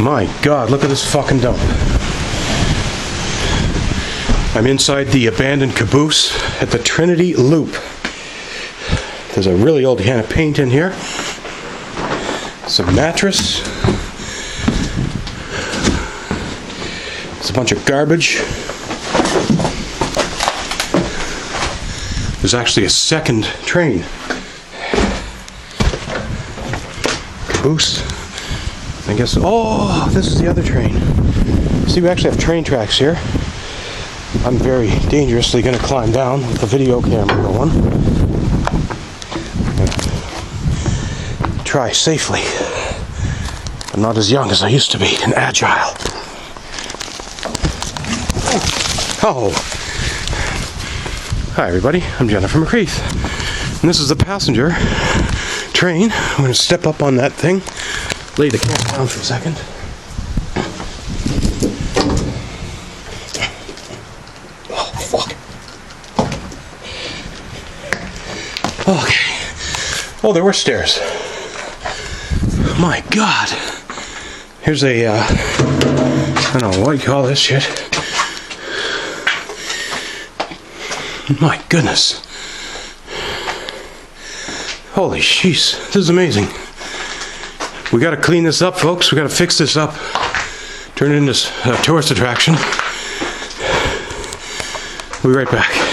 My God, look at this fucking dump. I'm inside the abandoned caboose at the Trinity Loop. There's a really old can of paint in here. Some mattress. There's a bunch of garbage. There's actually a second train. Caboose. I guess, oh, this is the other train. See, we actually have train tracks here. I'm very dangerously going to climb down with the video camera going. Try safely. I'm not as young as I used to be and agile. Oh. Hi everybody, I'm Jennifer McCreath. And this is the passenger train. I'm going to step up on that thing. Lay the camera down for a second. Oh, fuck. Okay. Oh, there were stairs. My God. Here's a, I don't know what you call this shit. My goodness. Holy sheesh. This is amazing. We got to clean this up, folks. We got to fix this up. Turn it into a tourist attraction. We'll be right back.